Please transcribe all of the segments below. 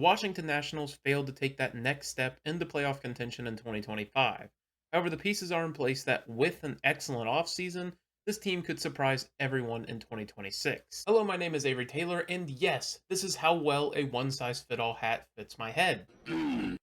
The Washington Nationals failed to take that next step into playoff contention in 2025. However, the pieces are in place that, with an excellent offseason, this team could surprise everyone in 2026. Hello, my name is Avery Taylor, and yes, this is how well a one size fit all hat fits my head. In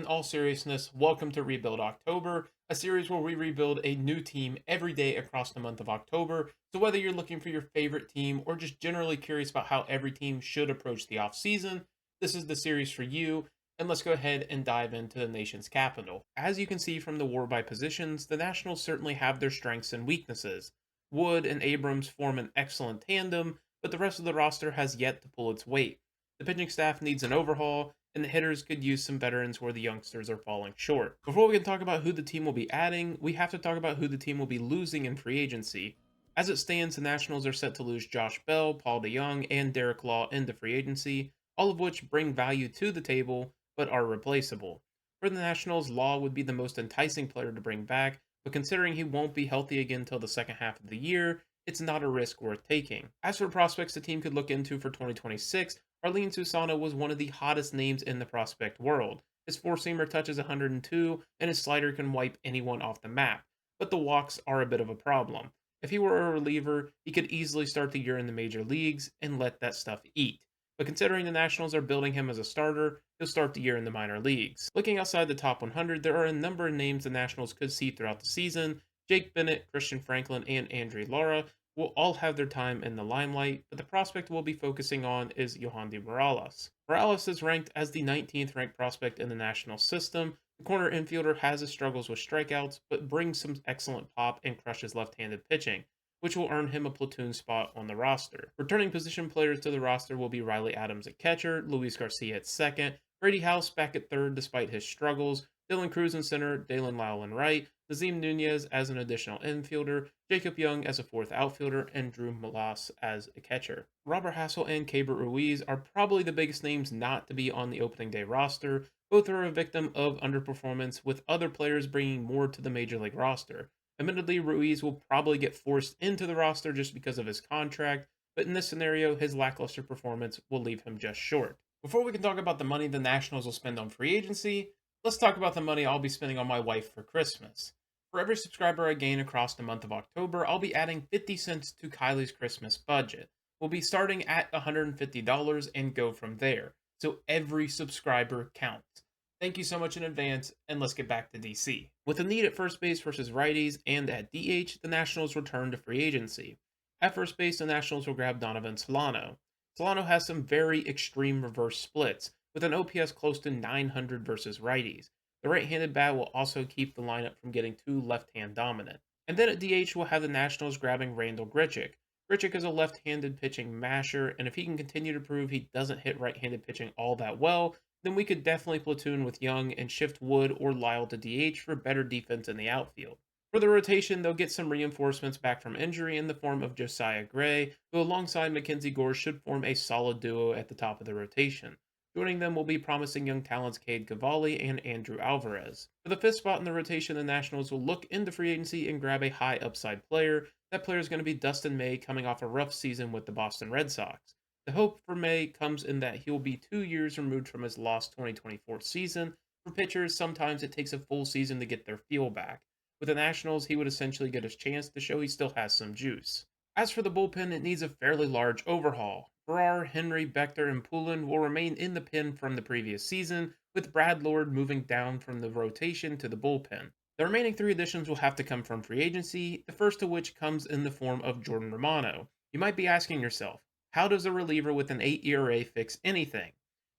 all seriousness, welcome to Rebuild October, a series where we rebuild a new team every day across the month of October. So, whether you're looking for your favorite team or just generally curious about how every team should approach the offseason, this is the series for you. And let's go ahead and dive into the nation's capital. As you can see from the war by positions, the Nationals certainly have their strengths and weaknesses. Wood and Abrams form an excellent tandem, but the rest of the roster has yet to pull its weight. The pitching staff needs an overhaul, and the hitters could use some veterans where the youngsters are falling short. Before we can talk about who the team will be adding, we have to talk about who the team will be losing in free agency. As it stands, the Nationals are set to lose Josh Bell, Paul DeYoung, and Derek Law into free agency, all of which bring value to the table but are replaceable. For the Nationals, Law would be the most enticing player to bring back, but considering he won't be healthy again until the second half of the year, it's not a risk worth taking. As for prospects the team could look into for 2026, Arlene Susano was one of the hottest names in the prospect world. His four-seamer touches 102, and his slider can wipe anyone off the map, but the walks are a bit of a problem. If he were a reliever, he could easily start the year in the major leagues and let that stuff eat. But considering the Nationals are building him as a starter, he'll start the year in the minor leagues. Looking outside the top 100, there are a number of names the Nationals could see throughout the season. Jake Bennett, Christian Franklin, and Andre Lara will all have their time in the limelight, but the prospect we'll be focusing on is Yohandy Morales. Morales is ranked as the 19th ranked prospect in the national system. The corner infielder has his struggles with strikeouts, but brings some excellent pop and crushes left-handed pitching, which will earn him a platoon spot on the roster. Returning position players to the roster will be Riley Adams at catcher, Luis Garcia at second, Brady House back at third despite his struggles, Dylan Cruz in center, Dalen Lyle in right, Nazim Nunez as an additional infielder, Jacob Young as a fourth outfielder, and Drew Malas as a catcher. Robert Hassel and Keibert Ruiz are probably the biggest names not to be on the opening day roster. Both are a victim of underperformance, with other players bringing more to the major league roster. Admittedly, Ruiz will probably get forced into the roster just because of his contract, but in this scenario, his lackluster performance will leave him just short. Before we can talk about the money the Nationals will spend on free agency, let's talk about the money I'll be spending on my wife for Christmas. For every subscriber I gain across the month of October, I'll be adding 50 cents to Kylie's Christmas budget. We'll be starting at $150 and go from there. So every subscriber counts. Thank you so much in advance, and let's get back to DC. With a need at first base versus righties and at DH, the Nationals return to free agency. At first base, the Nationals will grab Donovan Solano. Solano has some very extreme reverse splits, with an OPS close to 900 versus righties. The right-handed bat will also keep the lineup from getting too left-hand dominant. And then at DH, we'll have the Nationals grabbing Randall Grichuk. Grichuk is a left-handed pitching masher, and if he can continue to prove he doesn't hit right-handed pitching all that well, then we could definitely platoon with Young and shift Wood or Lyle to DH for better defense in the outfield. For the rotation, they'll get some reinforcements back from injury in the form of Josiah Gray, who alongside Mackenzie Gore should form a solid duo at the top of the rotation. Joining them will be promising young talents Cade Cavalli and Andrew Alvarez. For the fifth spot in the rotation, the Nationals will look into free agency and grab a high upside player. That player is going to be Dustin May, coming off a rough season with the Boston Red Sox. The hope for May comes in that he will be 2 years removed from his lost 2024 season. For pitchers, sometimes it takes a full season to get their feel back. With the Nationals, he would essentially get his chance to show he still has some juice. As for the bullpen, it needs a fairly large overhaul. Farrar, Henry, Bector, and Poulin will remain in the pen from the previous season, with Brad Lord moving down from the rotation to the bullpen. The remaining three additions will have to come from free agency, the first of which comes in the form of Jordan Romano. You might be asking yourself, how does a reliever with an 8 ERA fix anything?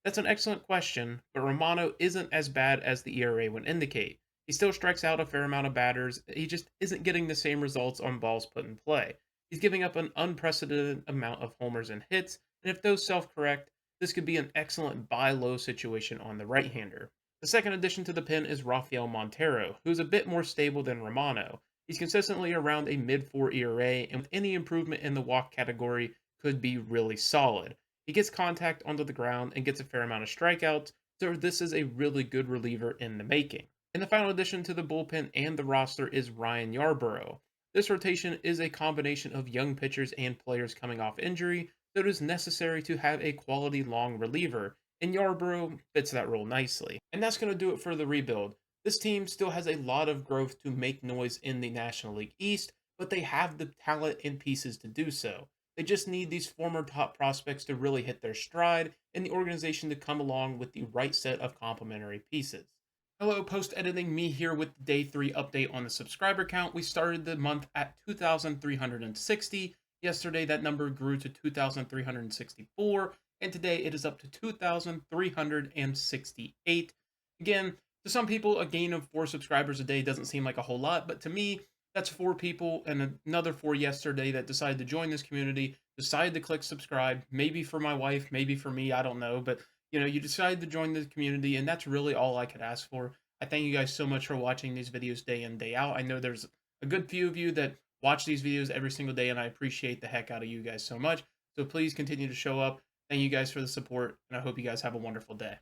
That's an excellent question, but Romano isn't as bad as the ERA would indicate. He still strikes out a fair amount of batters, he just isn't getting the same results on balls put in play. He's giving up an unprecedented amount of homers and hits, and if those self-correct, this could be an excellent buy low situation on the right-hander. The second addition to the pen is Rafael Montero, who's a bit more stable than Romano. He's consistently around a mid-4 ERA, and with any improvement in the walk category, could be really solid. He gets contact onto the ground and gets a fair amount of strikeouts, so this is a really good reliever in the making. And the final addition to the bullpen and the roster is Ryan Yarborough. This rotation is a combination of young pitchers and players coming off injury, so it is necessary to have a quality long reliever, and Yarborough fits that role nicely. And that's going to do it for the rebuild. This team still has a lot of growth to make noise in the National League East, but they have the talent and pieces to do so. They just need these former top prospects to really hit their stride and the organization to come along with the right set of complementary pieces. Hello, post editing me here with the day 3 update on the subscriber count. We started the month at 2,360. Yesterday, that number grew to 2,364, and today it is up to 2,368. Again, to some people, a gain of 4 subscribers a day doesn't seem like a whole lot, but to me, that's 4 people and another 4 yesterday that decided to join this community, decided to click subscribe, maybe for my wife, maybe for me, I don't know, but you decided to join the community, and that's really all I could ask for. I thank you guys so much for watching these videos day in, day out. I know there's a good few of you that watch these videos every single day, and I appreciate the heck out of you guys so much. So please continue to show up. Thank you guys for the support, and I hope you guys have a wonderful day.